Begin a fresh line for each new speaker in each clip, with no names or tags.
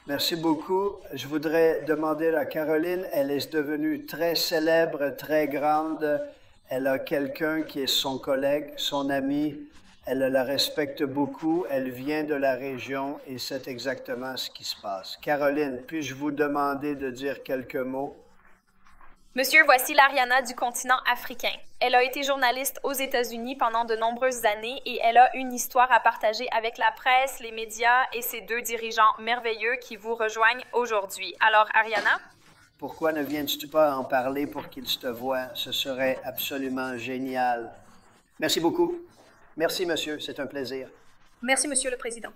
Merci beaucoup. Je voudrais demander à Caroline, elle est devenue très célèbre, très grande. Elle a quelqu'un qui est son collègue, son ami. Elle la respecte beaucoup. Elle vient de la région et c'est exactement ce qui se passe. Caroline, puis-je vous demander de dire quelques mots?
Monsieur, voici l'Ariana du continent africain. Elle a été journaliste aux États-Unis pendant de nombreuses années et elle a une histoire à partager avec la presse, les médias et ces deux dirigeants merveilleux qui vous rejoignent aujourd'hui. Alors, Ariana?
Pourquoi ne viens-tu pas en parler pour qu'ils te voient? Ce serait absolument génial. Merci beaucoup. Merci, monsieur. C'est un plaisir.
Merci, Monsieur le Président.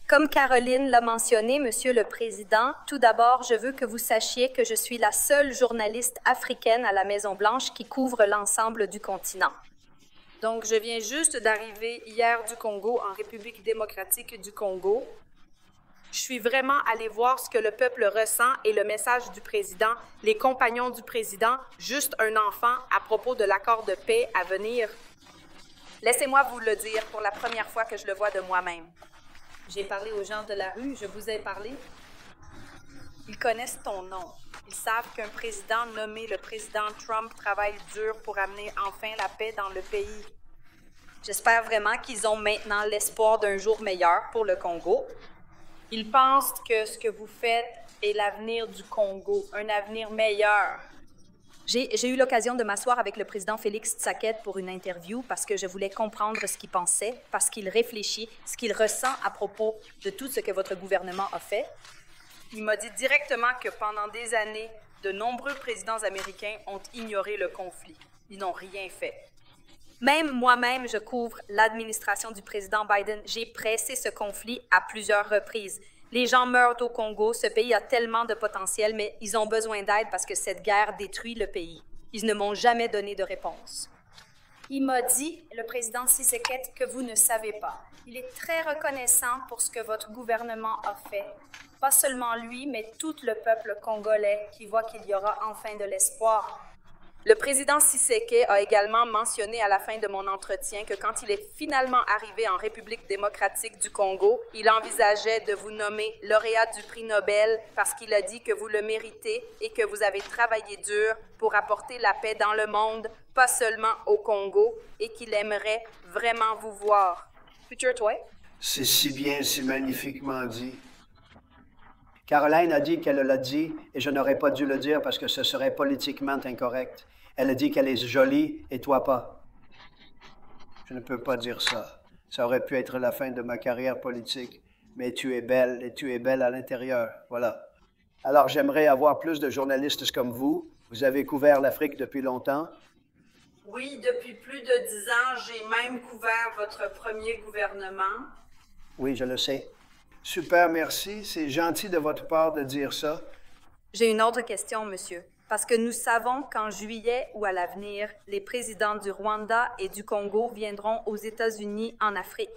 Comme Caroline l'a mentionné, Monsieur le Président, tout d'abord, je veux que vous sachiez que je suis la seule journaliste africaine à la Maison-Blanche qui couvre l'ensemble du continent.
Donc, je viens juste d'arriver hier du Congo, en République démocratique du Congo. Je suis vraiment allée voir ce que le peuple ressent et le message du président, les compagnons du président, juste un enfant à propos de l'accord de paix à venir.
Laissez-moi vous le dire pour la première fois que je le vois de moi-même.
J'ai parlé aux gens de la rue, je vous ai parlé.
Ils connaissent ton nom. Ils savent qu'un président nommé le président Trump travaille dur pour amener enfin la paix dans le pays. J'espère vraiment qu'ils ont maintenant l'espoir d'un jour meilleur pour le Congo. Ils pensent que ce que vous faites est l'avenir du Congo, un avenir meilleur. J'ai eu l'occasion de m'asseoir avec le président Félix Tshisekedi pour une interview parce que je voulais comprendre ce qu'il pensait, parce qu'il réfléchit, ce qu'il ressent à propos de tout ce que votre gouvernement a fait.
Il m'a dit directement que pendant des années, de nombreux présidents américains ont ignoré le conflit. Ils n'ont rien fait.
Même moi-même, je couvre l'administration du président Biden. J'ai pressé ce conflit à plusieurs reprises. Les gens meurent au Congo, ce pays a tellement de potentiel, mais ils ont besoin d'aide parce que cette guerre détruit le pays. Ils ne m'ont jamais donné de réponse.
Il m'a dit, le président Tshisekedi, que vous ne savez pas. Il est très reconnaissant pour ce que votre gouvernement a fait. Pas seulement lui, mais tout le peuple congolais qui voit qu'il y aura enfin de l'espoir.
Le président Tshisekedi a également mentionné à la fin de mon entretien que quand il est finalement arrivé en République démocratique du Congo, il envisageait de vous nommer lauréat du prix Nobel parce qu'il a dit que vous le méritez et que vous avez travaillé dur pour apporter la paix dans le monde, pas seulement au Congo, et qu'il aimerait vraiment vous voir. Futur toi?
C'est si bien, si magnifiquement dit. Caroline a dit qu'elle l'a dit, et je n'aurais pas dû le dire parce que ce serait politiquement incorrect. Elle a dit qu'elle est jolie et toi pas. Je ne peux pas dire ça. Ça aurait pu être la fin de ma carrière politique. Mais tu es belle et tu es belle à l'intérieur. Voilà. Alors j'aimerais avoir plus de journalistes comme vous. Vous avez couvert l'Afrique depuis longtemps.
Oui, depuis plus de 10 ans, j'ai même couvert votre premier gouvernement.
Oui, je le sais. Super, merci. C'est gentil de votre part de dire ça.
J'ai une autre question, monsieur. Parce que nous savons qu'en juillet ou à l'avenir, les présidents du Rwanda et du Congo viendront aux États-Unis en Afrique.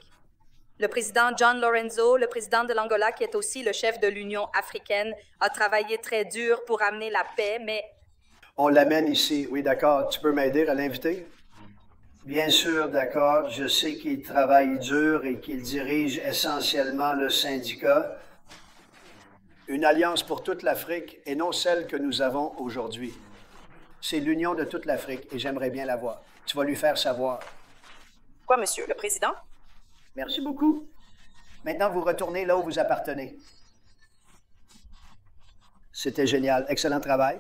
Le président John Lorenzo, le président de l'Angola, qui est aussi le chef de l'Union africaine, a travaillé très dur pour amener la paix, mais...
On l'amène ici. Oui, d'accord. Tu peux m'aider à l'inviter? Bien sûr, d'accord. Je sais qu'il travaille dur et qu'il dirige essentiellement le syndicat. Une alliance pour toute l'Afrique et non celle que nous avons aujourd'hui. C'est l'union de toute l'Afrique et j'aimerais bien la voir. Tu vas lui faire savoir.
Quoi, monsieur le président?
Merci beaucoup. Maintenant, vous retournez là où vous appartenez. C'était génial. Excellent travail.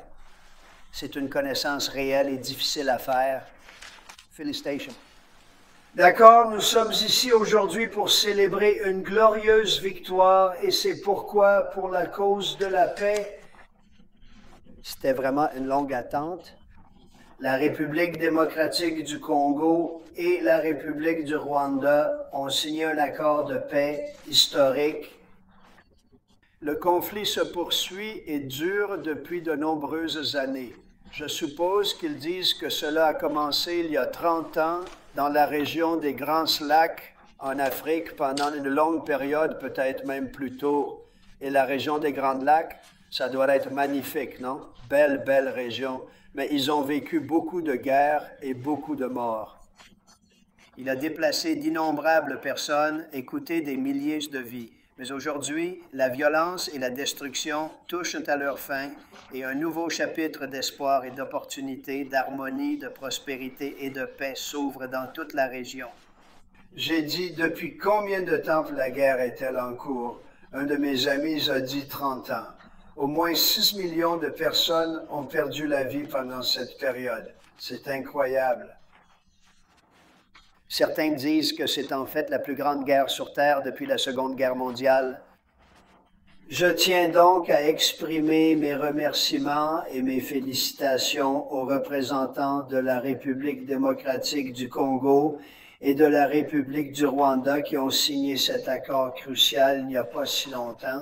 C'est une connaissance réelle et difficile à faire. Félicitations. D'accord, nous sommes ici aujourd'hui pour célébrer une glorieuse victoire et c'est pourquoi, pour la cause de la paix, c'était vraiment une longue attente. La République démocratique du Congo et la République du Rwanda ont signé un accord de paix historique. Le conflit se poursuit et dure depuis de nombreuses années. Je suppose qu'ils disent que cela a commencé il y a 30 ans dans la région des Grands Lacs en Afrique pendant une longue période, peut-être même plus tôt. Et la région des Grands Lacs, ça doit être magnifique, non? Belle, belle région. Mais ils ont vécu beaucoup de guerres et beaucoup de morts. Il a déplacé d'innombrables personnes et coûté des milliers de vies. Mais aujourd'hui, la violence et la destruction touchent à leur fin et un nouveau chapitre d'espoir et d'opportunité, d'harmonie, de prospérité et de paix s'ouvre dans toute la région. J'ai dit, depuis combien de temps la guerre est-elle en cours? Un de mes amis a dit 30 ans. Au moins 6 millions de personnes ont perdu la vie pendant cette période. C'est incroyable. Certains disent que c'est en fait la plus grande guerre sur Terre depuis la Seconde Guerre mondiale. Je tiens donc à exprimer mes remerciements et mes félicitations aux représentants de la République démocratique du Congo et de la République du Rwanda qui ont signé cet accord crucial il n'y a pas si longtemps.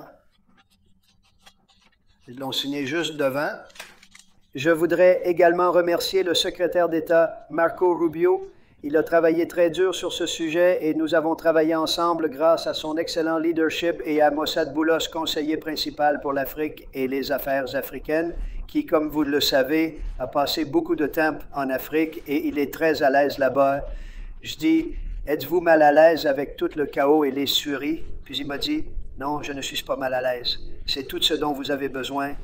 Ils l'ont signé juste devant. Je voudrais également remercier le secrétaire d'État Marco Rubio. Il a travaillé très dur sur ce sujet et nous avons travaillé ensemble grâce à son excellent leadership et à Mossad Boulos, conseiller principal pour l'Afrique et les affaires africaines, qui, comme vous le savez, a passé beaucoup de temps en Afrique et il est très à l'aise là-bas. Je dis, êtes-vous mal à l'aise avec tout le chaos et les suries? Puis il m'a dit, non, je ne suis pas mal à l'aise. C'est tout ce dont vous avez besoin.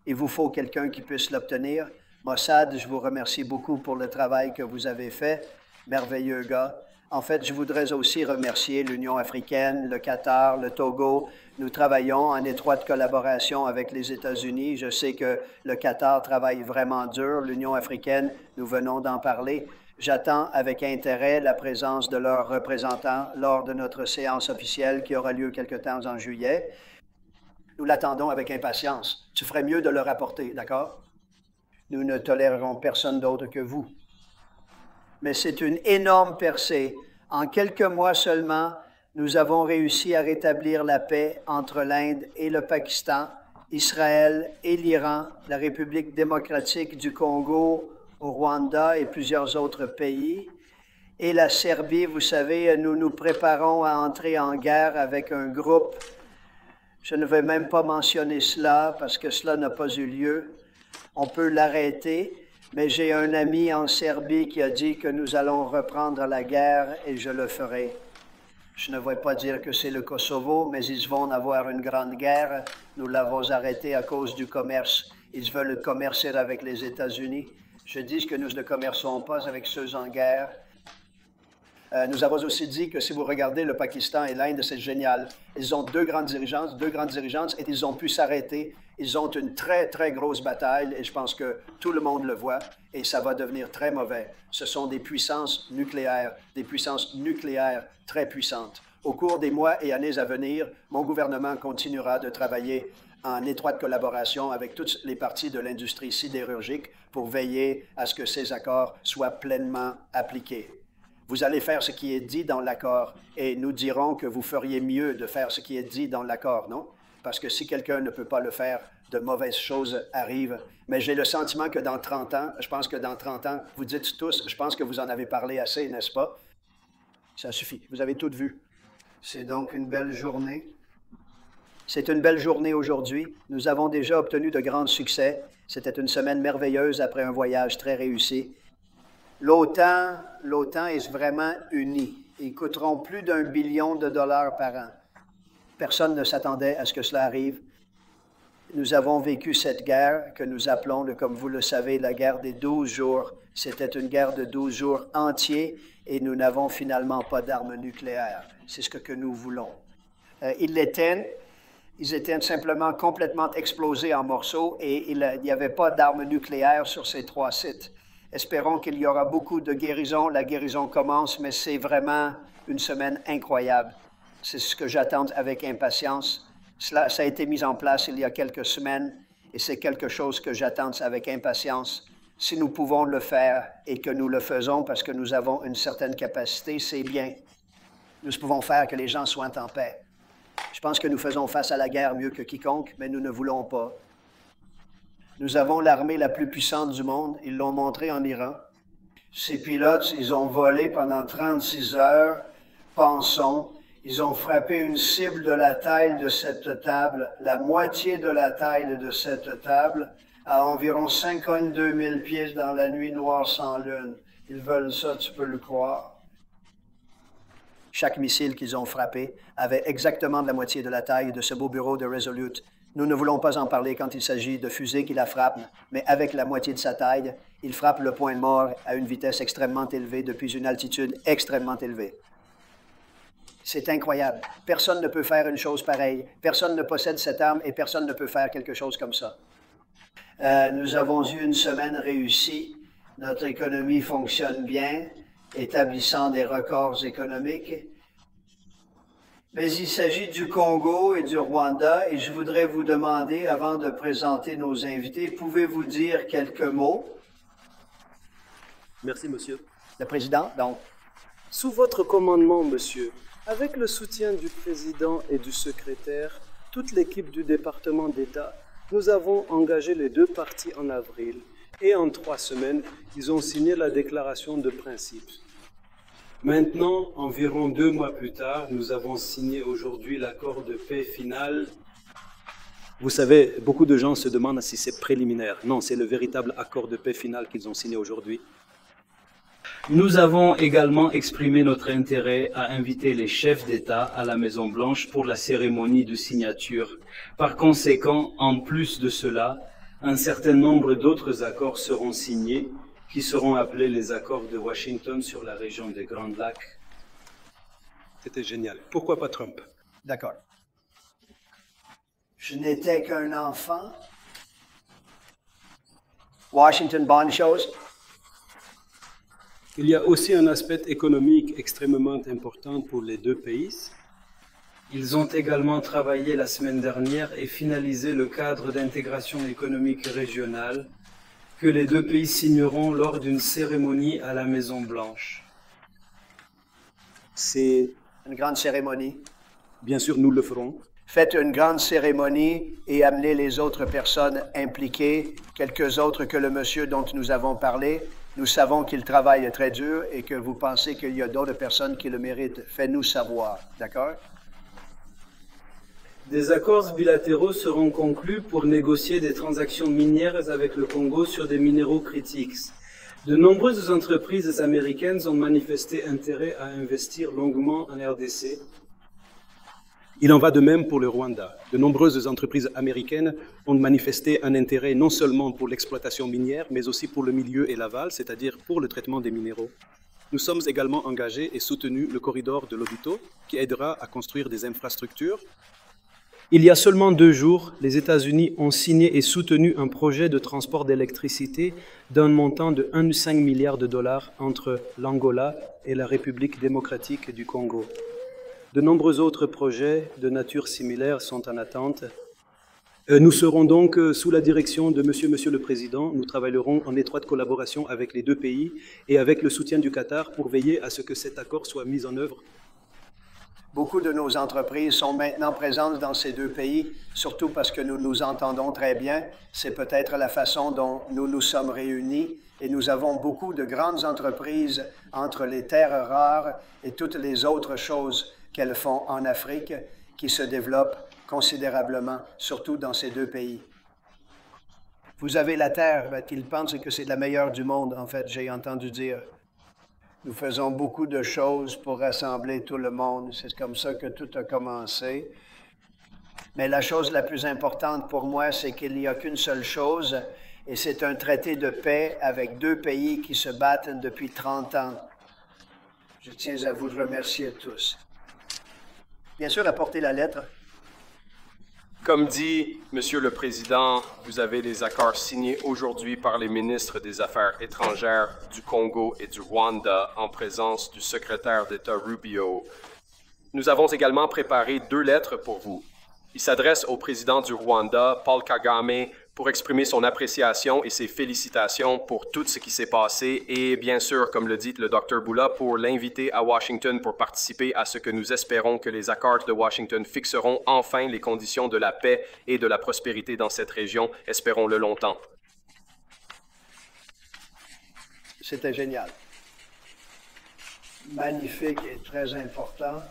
Il vous faut quelqu'un qui puisse l'obtenir. Mossad, je vous remercie beaucoup pour le travail que vous avez fait. Merveilleux gars. En fait, je voudrais aussi remercier l'Union africaine, le Qatar, le Togo. Nous travaillons en étroite collaboration avec les États-Unis. Je sais que le Qatar travaille vraiment dur. L'Union africaine, nous venons d'en parler. J'attends avec intérêt la présence de leurs représentants lors de notre séance officielle qui aura lieu quelque temps en juillet. Nous l'attendons avec impatience. Tu ferais mieux de le rapporter, d'accord? Nous ne tolérerons personne d'autre que vous. Mais c'est une énorme percée. En quelques mois seulement, nous avons réussi à rétablir la paix entre l'Inde et le Pakistan, Israël et l'Iran, la République démocratique du Congo, au Rwanda et plusieurs autres pays. Et la Serbie, vous savez, nous nous préparons à entrer en guerre avec un groupe. Je ne vais même pas mentionner cela parce que cela n'a pas eu lieu. On peut l'arrêter, mais j'ai un ami en Serbie qui a dit que nous allons reprendre la guerre et je le ferai. Je ne vais pas dire que c'est le Kosovo, mais ils vont avoir une grande guerre. Nous l'avons arrêté à cause du commerce. Ils veulent commercer avec les États-Unis. Je dis que nous ne commerçons pas avec ceux en guerre. Nous avons aussi dit que si vous regardez le Pakistan et l'Inde, c'est génial. Ils ont deux grandes dirigeantes et ils ont pu s'arrêter. Ils ont une très, très grosse bataille et je pense que tout le monde le voit et ça va devenir très mauvais. Ce sont des puissances nucléaires très puissantes. Au cours des mois et années à venir, mon gouvernement continuera de travailler en étroite collaboration avec toutes les parties de l'industrie sidérurgique pour veiller à ce que ces accords soient pleinement appliqués. Vous allez faire ce qui est dit dans l'accord et nous dirons que vous feriez mieux de faire ce qui est dit dans l'accord, non? Parce que si quelqu'un ne peut pas le faire, de mauvaises choses arrivent. Mais j'ai le sentiment que dans 30 ans, je pense que dans 30 ans, vous dites tous, je pense que vous en avez parlé assez, n'est-ce pas? Ça suffit, vous avez tout vu. C'est donc une belle journée. C'est une belle journée aujourd'hui. Nous avons déjà obtenu de grands succès. C'était une semaine merveilleuse après un voyage très réussi. L'OTAN est vraiment unie. Ils coûteront plus d'1 billion de dollars par an. Personne ne s'attendait à ce que cela arrive. Nous avons vécu cette guerre que nous appelons, comme vous le savez, la guerre des 12 jours. C'était une guerre de 12 jours entiers et nous n'avons finalement pas d'armes nucléaires. C'est ce que nous voulons. Ils l'éteignent. Ils étaient simplement complètement explosés en morceaux et il n'y avait pas d'armes nucléaires sur ces 3 sites. Espérons qu'il y aura beaucoup de guérison. La guérison commence, mais c'est vraiment une semaine incroyable. C'est ce que j'attends avec impatience. Ça a été mis en place il y a quelques semaines et c'est quelque chose que j'attends avec impatience. Si nous pouvons le faire et que nous le faisons parce que nous avons une certaine capacité, c'est bien. Nous pouvons faire que les gens soient en paix. Je pense que nous faisons face à la guerre mieux que quiconque, mais nous ne voulons pas. Nous avons l'armée la plus puissante du monde. Ils l'ont montré en Iran. Ces pilotes, ils ont volé pendant 36 heures. Pensons, ils ont frappé une cible de la taille de cette table, la moitié de la taille de cette table, à environ 52 000 pieds dans la nuit noire sans lune. Ils veulent ça, tu peux le croire. Chaque missile qu'ils ont frappé avait exactement de la moitié de la taille de ce beau bureau de Resolute. Nous ne voulons pas en parler quand il s'agit de fusées qui la frappent, mais avec la moitié de sa taille, il frappe le point de mort à une vitesse extrêmement élevée depuis une altitude extrêmement élevée. C'est incroyable. Personne ne peut faire une chose pareille. Personne ne possède cette arme et personne ne peut faire quelque chose comme ça. Nous avons eu une semaine réussie. Notre économie fonctionne bien, établissant des records économiques. Mais il s'agit du Congo et du Rwanda, et je voudrais vous demander, avant de présenter nos invités, pouvez-vous dire quelques mots?
Merci, monsieur.
Le président, donc.
Sous votre commandement, monsieur, avec le soutien du président et du secrétaire, toute l'équipe du département d'État, nous avons engagé les deux parties en avril, et en 3 semaines, ils ont signé la déclaration de principe. Maintenant, environ 2 mois plus tard, nous avons signé aujourd'hui l'accord de paix final. Vous savez, beaucoup de gens se demandent si c'est préliminaire. Non, c'est le véritable accord de paix final qu'ils ont signé aujourd'hui. Nous avons également exprimé notre intérêt à inviter les chefs d'État à la Maison-Blanche pour la cérémonie de signature. Par conséquent, en plus de cela, un certain nombre d'autres accords seront signés, qui seront appelés les accords de Washington sur la région des Grands Lacs.
C'était génial. Pourquoi pas Trump?
D'accord. Je n'étais qu'un enfant. Washington Bond Shows.
Il y a aussi un aspect économique extrêmement important pour les deux pays.
Ils ont également travaillé la semaine dernière et finalisé le cadre d'intégration économique régionale que les deux pays signeront lors d'une cérémonie à la Maison-Blanche.
C'est une grande cérémonie.
Bien sûr, nous le ferons.
Faites une grande cérémonie et amenez les autres personnes impliquées, quelques autres que le monsieur dont nous avons parlé. Nous savons qu'il travaille très dur et que vous pensez qu'il y a d'autres personnes qui le méritent. Faites-nous savoir, d'accord?
Des accords bilatéraux seront conclus pour négocier des transactions minières avec le Congo sur des minéraux critiques. De nombreuses entreprises américaines ont manifesté intérêt à investir longuement en RDC.
Il en va de même pour le Rwanda. De nombreuses entreprises américaines ont manifesté un intérêt non seulement pour l'exploitation minière, mais aussi pour le milieu et l'aval, c'est-à-dire pour le traitement des minéraux. Nous sommes également engagés et soutenus le corridor de Lobito, qui aidera à construire des infrastructures.
Il y a seulement 2 jours, les États-Unis ont signé et soutenu un projet de transport d'électricité d'un montant de 1,5 milliard de dollars entre l'Angola et la République démocratique du Congo. De nombreux autres projets de nature similaire sont en attente. Nous serons donc sous la direction de Monsieur le Président. Nous travaillerons en étroite collaboration avec les deux pays et avec le soutien du Qatar pour veiller à ce que cet accord soit mis en œuvre.
Beaucoup de nos entreprises sont maintenant présentes dans ces deux pays, surtout parce que nous nous entendons très bien. C'est peut-être la façon dont nous nous sommes réunis et nous avons beaucoup de grandes entreprises entre les terres rares et toutes les autres choses qu'elles font en Afrique qui se développent considérablement, surtout dans ces deux pays. Vous avez la terre, ils pensent que c'est la meilleure du monde, en fait, j'ai entendu dire. Nous faisons beaucoup de choses pour rassembler tout le monde. C'est comme ça que tout a commencé. Mais la chose la plus importante pour moi, c'est qu'il n'y a qu'une seule chose, et c'est un traité de paix avec 2 pays qui se battent depuis 30 ans. Je tiens à vous remercier tous. Bien sûr, apportez la lettre.
Comme dit Monsieur le Président, vous avez les accords signés aujourd'hui par les ministres des Affaires étrangères du Congo et du Rwanda en présence du secrétaire d'État Rubio. Nous avons également préparé 2 lettres pour vous. Il s'adresse au président du Rwanda, Paul Kagame, pour exprimer son appréciation et ses félicitations pour tout ce qui s'est passé et bien sûr, comme le dit le Dr Boula, pour l'inviter à Washington pour participer à ce que nous espérons que les accords de Washington fixeront enfin les conditions de la paix et de la prospérité dans cette région, espérons-le longtemps.
C'était génial. Magnifique et très important.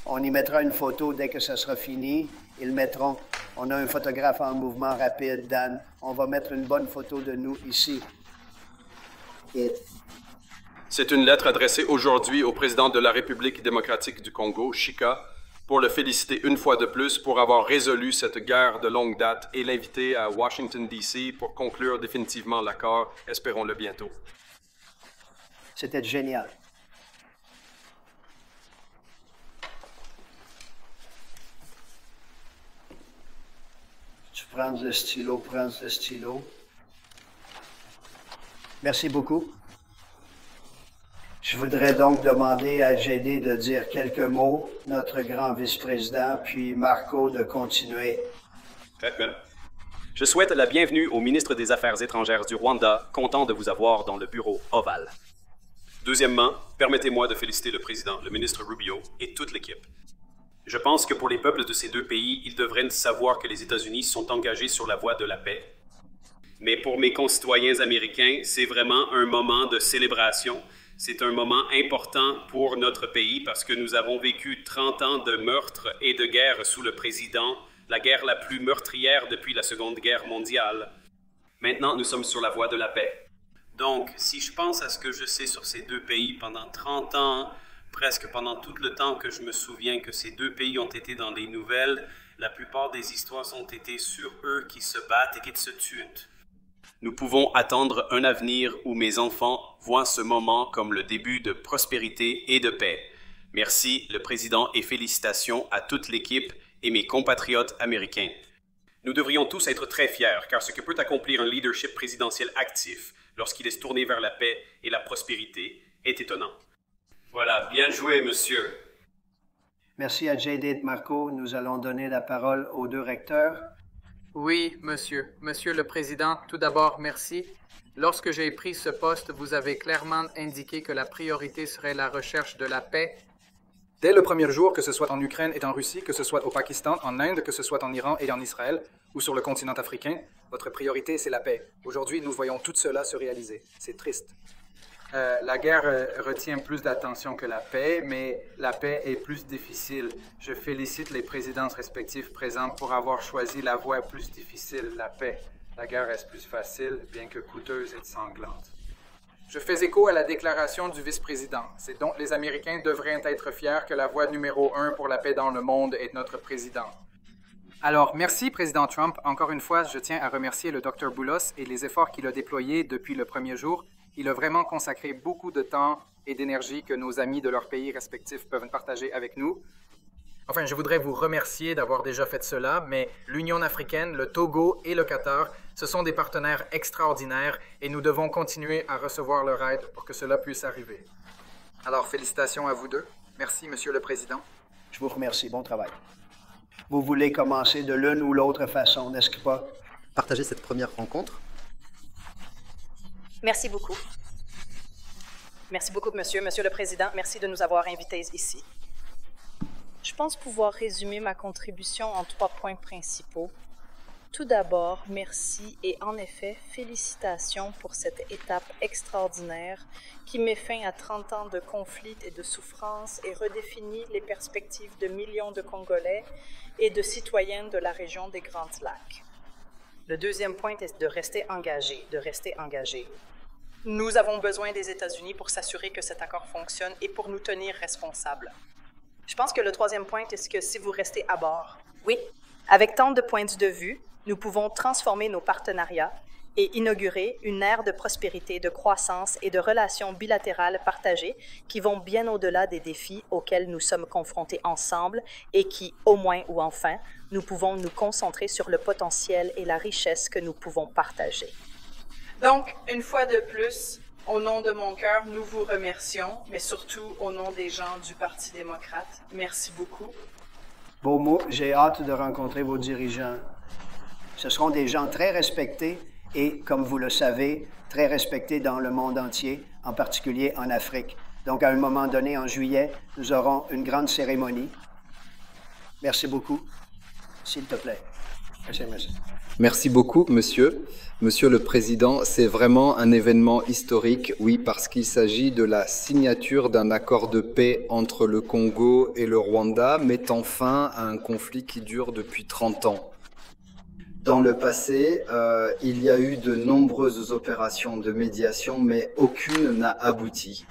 On y mettra une photo dès que ça sera fini. Ils mettront, on a un photographe en mouvement rapide, Dan. On va mettre une bonne photo de nous ici. Et
C'est une lettre adressée aujourd'hui au président de la République démocratique du Congo, Chika, pour le féliciter une fois de plus pour avoir résolu cette guerre de longue date et l'inviter à Washington, D.C. pour conclure définitivement l'accord, espérons-le bientôt.
C'était génial. Tu prends le stylo, Merci beaucoup. Je voudrais donc demander à JD de dire quelques mots, notre grand vice-président, puis Marco de continuer.
Très bien. Je souhaite la bienvenue au ministre des Affaires étrangères du Rwanda, content de vous avoir dans le bureau ovale. Deuxièmement, permettez-moi de féliciter le président, le ministre Rubio et toute l'équipe. Je pense que pour les peuples de ces deux pays, ils devraient savoir que les États-Unis sont engagés sur la voie de la paix. Mais pour mes concitoyens américains, c'est vraiment un moment de célébration. C'est un moment important pour notre pays parce que nous avons vécu 30 ans de meurtre et de guerre sous le président, la guerre la plus meurtrière depuis la Seconde Guerre mondiale. Maintenant, nous sommes sur la voie de la paix. Donc, si je pense à ce que je sais sur ces deux pays pendant 30 ans, presque pendant tout le temps que je me souviens que ces deux pays ont été dans les nouvelles, la plupart des histoires ont été sur eux qui se battent et qui se tuent. Nous pouvons attendre un avenir où mes enfants voient ce moment comme le début de prospérité et de paix. Merci, le président, et félicitations à toute l'équipe et mes compatriotes américains. Nous devrions tous être très fiers, car ce que peut accomplir un leadership présidentiel actif lorsqu'il est tourné vers la paix et la prospérité est étonnant. Voilà, bien joué, monsieur.
Merci à JD et Marco. Nous allons donner la parole aux deux recteurs.
Oui, monsieur. Monsieur le Président, tout d'abord, merci. Lorsque j'ai pris ce poste, vous avez clairement indiqué que la priorité serait la recherche de la paix.
Dès le premier jour, que ce soit en Ukraine et en Russie, que ce soit au Pakistan, en Inde, que ce soit en Iran et en Israël, ou sur le continent africain, votre priorité, c'est la paix. Aujourd'hui, nous voyons tout cela se réaliser. C'est triste.
La guerre retient plus d'attention que la paix, mais la paix est plus difficile. Je félicite les présidences respectives présentes pour avoir choisi la voie plus difficile, la paix. La guerre reste plus facile, bien que coûteuse et sanglante. Je fais écho à la déclaration du vice-président. C'est donc les Américains devraient être fiers que la voie numéro 1 pour la paix dans le monde est notre président.
Alors, merci, Président Trump. Encore une fois, je tiens à remercier le Dr Boulos et les efforts qu'il a déployés depuis le premier jour. Il a vraiment consacré beaucoup de temps et d'énergie que nos amis de leurs pays respectifs peuvent partager avec nous. Enfin, je voudrais vous remercier d'avoir déjà fait cela, mais l'Union africaine, le Togo et le Qatar, ce sont des partenaires extraordinaires et nous devons continuer à recevoir leur aide pour que cela puisse arriver. Alors, félicitations à vous deux. Merci, Monsieur le Président.
Je vous remercie. Bon travail. Vous voulez commencer de l'une ou l'autre façon, n'est-ce pas?
Partager cette première rencontre.
Merci beaucoup. Merci beaucoup, monsieur le Président. Merci de nous avoir invités ici. Je pense pouvoir résumer ma contribution en 3 points principaux. Tout d'abord, merci et en effet, félicitations pour cette étape extraordinaire qui met fin à 30 ans de conflits et de souffrances et redéfinit les perspectives de millions de Congolais et de citoyens de la région des Grands Lacs. Le deuxième point est de rester engagé. Nous avons besoin des États-Unis pour s'assurer que cet accord fonctionne et pour nous tenir responsables. Je pense que le troisième point est que si vous restez à bord, oui, avec tant de points de vue, nous pouvons transformer nos partenariats et inaugurer une ère de prospérité, de croissance et de relations bilatérales partagées qui vont bien au-delà des défis auxquels nous sommes confrontés ensemble et qui, au moins ou enfin, nous pouvons nous concentrer sur le potentiel et la richesse que nous pouvons partager.
Donc, une fois de plus, au nom de mon cœur, nous vous remercions, mais surtout au nom des gens du Parti démocrate. Merci beaucoup.
Beau mot, j'ai hâte de rencontrer vos dirigeants. Ce seront des gens très respectés et, comme vous le savez, très respectés dans le monde entier, en particulier en Afrique. Donc, à un moment donné, en juillet, nous aurons une grande cérémonie. Merci beaucoup. S'il te plaît. Merci.
Merci beaucoup, monsieur. Monsieur le Président, c'est vraiment un événement historique, oui, parce qu'il s'agit de la signature d'un accord de paix entre le Congo et le Rwanda, mettant fin à un conflit qui dure depuis 30 ans. Dans le passé, il y a eu de nombreuses opérations de médiation, mais aucune n'a abouti.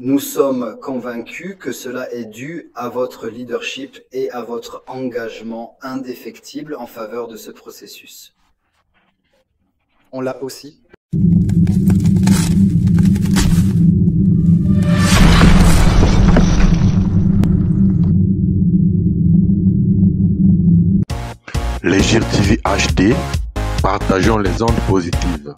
Nous sommes convaincus que cela est dû à votre leadership et à votre engagement indéfectible en faveur de ce processus.
On l'a aussi.
Les GIR TV HD, partageons les ondes positives.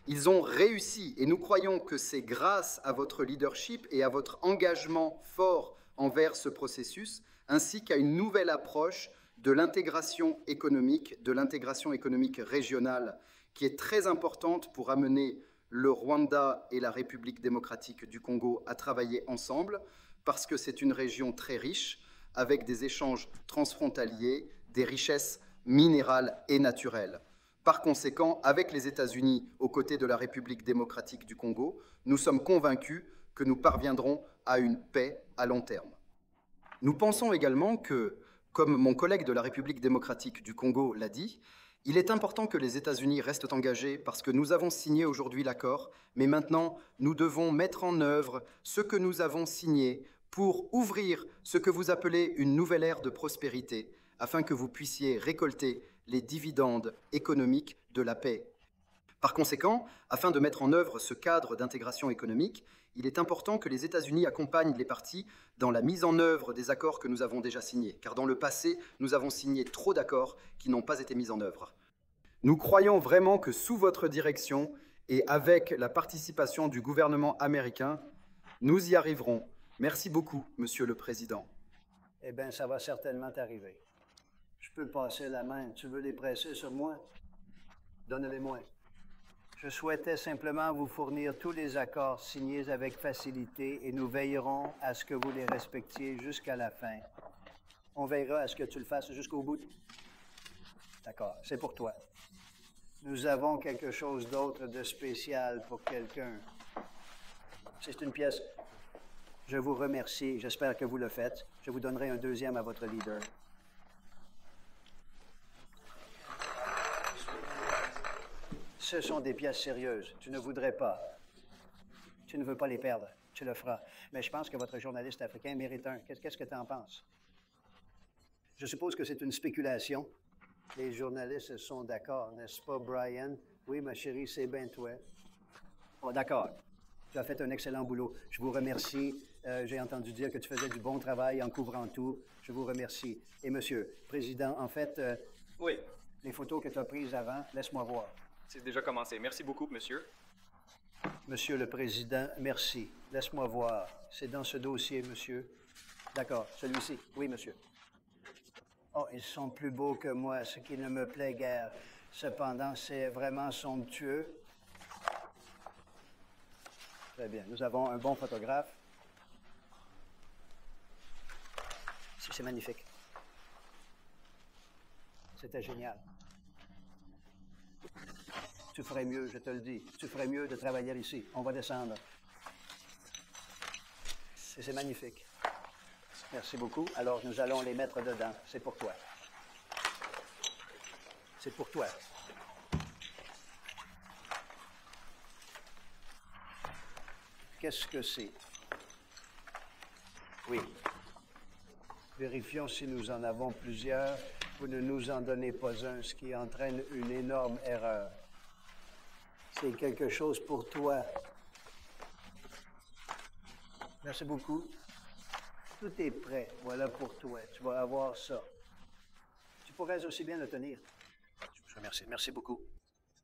Ils ont réussi et nous croyons que c'est grâce à votre leadership et à votre engagement fort envers ce processus, ainsi qu'à une nouvelle approche de l'intégration économique régionale, qui est très importante pour amener le Rwanda et la République démocratique du Congo à travailler ensemble, parce que c'est une région très riche, avec des échanges transfrontaliers, des richesses minérales et naturelles. Par conséquent, avec les États-Unis aux côtés de la République démocratique du Congo, nous sommes convaincus que nous parviendrons à une paix à long terme. Nous pensons également que, comme mon collègue de la République démocratique du Congo l'a dit, il est important que les États-Unis restent engagés parce que nous avons signé aujourd'hui l'accord, mais maintenant nous devons mettre en œuvre ce que nous avons signé pour ouvrir ce que vous appelez une nouvelle ère de prospérité, afin que vous puissiez récolter les dividendes économiques de la paix. Par conséquent, afin de mettre en œuvre ce cadre d'intégration économique, il est important que les États-Unis accompagnent les parties dans la mise en œuvre des accords que nous avons déjà signés, car dans le passé, nous avons signé trop d'accords qui n'ont pas été mis en œuvre. Nous croyons vraiment que sous votre direction et avec la participation du gouvernement américain, nous y arriverons. Merci beaucoup, Monsieur le Président.
Eh bien, ça va certainement t'arriver. Je peux passer la main. Tu veux les presser sur moi? Donne-les-moi. Je souhaitais simplement vous fournir tous les accords signés avec facilité et nous veillerons à ce que vous les respectiez jusqu'à la fin. On veillera à ce que tu le fasses jusqu'au bout. D'accord, c'est pour toi. Nous avons quelque chose d'autre de spécial pour quelqu'un. C'est une pièce. Je vous remercie. J'espère que vous le faites. Je vous donnerai un deuxième à votre leader. Ce sont des pièces sérieuses. Tu ne voudrais pas. Tu ne veux pas les perdre. Tu le feras. Mais je pense que votre journaliste africain mérite un. Qu'est-ce que tu en penses? Je suppose que c'est une spéculation. Les journalistes sont d'accord, n'est-ce pas, Brian? Oui, ma chérie, c'est bien toi. Oh, d'accord. Tu as fait un excellent boulot. Je vous remercie. J'ai entendu dire que tu faisais du bon travail en couvrant tout. Je vous remercie. Et monsieur, Président, en fait...
oui.
Les photos que tu as prises avant, laisse-moi voir.
C'est déjà commencé. Merci beaucoup, monsieur.
Monsieur le Président, merci. Laisse-moi voir. C'est dans ce dossier, monsieur. D'accord. Celui-ci. Oui, monsieur. Oh, ils sont plus beaux que moi, ce qui ne me plaît guère. Cependant, c'est vraiment somptueux. Très bien. Nous avons un bon photographe. C'est magnifique. C'était génial. Tu ferais mieux, je te le dis. Tu ferais mieux de travailler ici. On va descendre. C'est magnifique. Merci beaucoup. Alors, nous allons les mettre dedans. C'est pour toi. C'est pour toi. Qu'est-ce que c'est? Oui. Vérifions si nous en avons plusieurs. Vous ne nous en donnez pas un, ce qui entraîne une énorme erreur. C'est quelque chose pour toi. Merci beaucoup. Tout est prêt. Voilà pour toi. Tu vas avoir ça. Tu pourrais aussi bien le tenir. Je vous remercie. Merci beaucoup.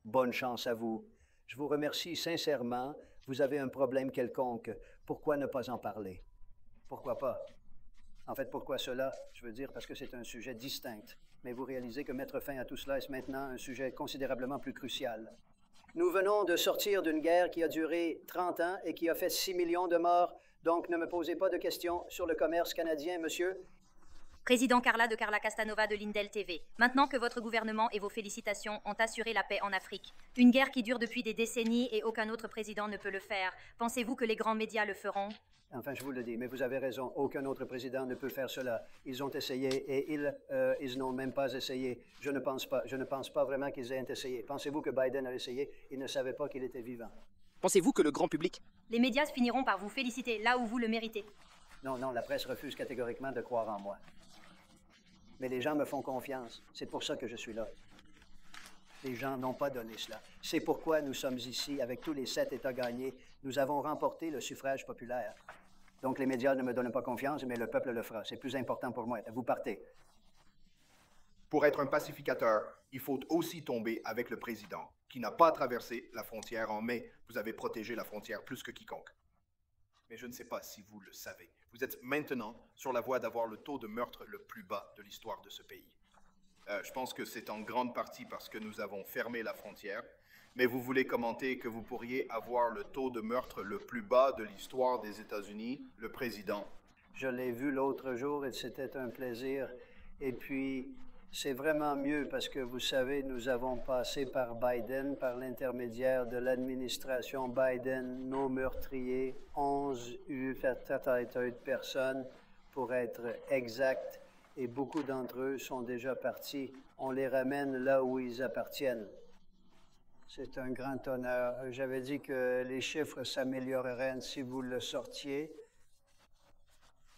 Bonne chance à vous. Je vous remercie sincèrement. Vous avez un problème quelconque. Pourquoi ne pas en parler? Pourquoi pas? En fait, pourquoi cela? Je veux dire parce que c'est un sujet distinct. Mais vous réalisez que mettre fin à tout cela est maintenant un sujet considérablement plus crucial. Nous venons de sortir d'une guerre qui a duré 30 ans et qui a fait 6 millions de morts. Donc, ne me posez pas de questions sur le commerce canadien, monsieur.
Président Carla de Carla Castanova de Lindell TV. Maintenant que votre gouvernement et vos félicitations ont assuré la paix en Afrique, une guerre qui dure depuis des décennies et aucun autre président ne peut le faire, pensez-vous que les grands médias le feront?
Enfin, je vous le dis, mais vous avez raison, aucun autre président ne peut faire cela. Ils ont essayé et ils n'ont même pas essayé. Je ne pense pas vraiment qu'ils aient essayé. Pensez-vous que Biden a essayé? Il ne savait pas qu'il était vivant.
Pensez-vous que le grand public...
Les médias finiront par vous féliciter là où vous le méritez.
Non, la presse refuse catégoriquement de croire en moi. Mais les gens me font confiance. C'est pour ça que je suis là. Les gens n'ont pas donné cela. C'est pourquoi nous sommes ici, avec tous les 7 États gagnés. Nous avons remporté le suffrage populaire. Donc les médias ne me donnent pas confiance, mais le peuple le fera. C'est plus important pour moi. Vous partez.
Pour être un pacificateur, il faut aussi tomber avec le président, qui n'a pas traversé la frontière en mai. Vous avez protégé la frontière plus que quiconque. Mais je ne sais pas si vous le savez. Vous êtes maintenant sur la voie d'avoir le taux de meurtre le plus bas de l'histoire de ce pays. Je pense que c'est en grande partie parce que nous avons fermé la frontière, mais vous voulez commenter que vous pourriez avoir le taux de meurtre le plus bas de l'histoire des États-Unis, le président.
Je l'ai vu l'autre jour et c'était un plaisir. Et puis, c'est vraiment mieux parce que, vous savez, nous avons passé par Biden, par l'intermédiaire de l'administration Biden, nos meurtriers, 11 personnes, pour être exact, et beaucoup d'entre eux sont déjà partis. On les ramène là où ils appartiennent. C'est un grand honneur. J'avais dit que les chiffres s'amélioreraient si vous le sortiez.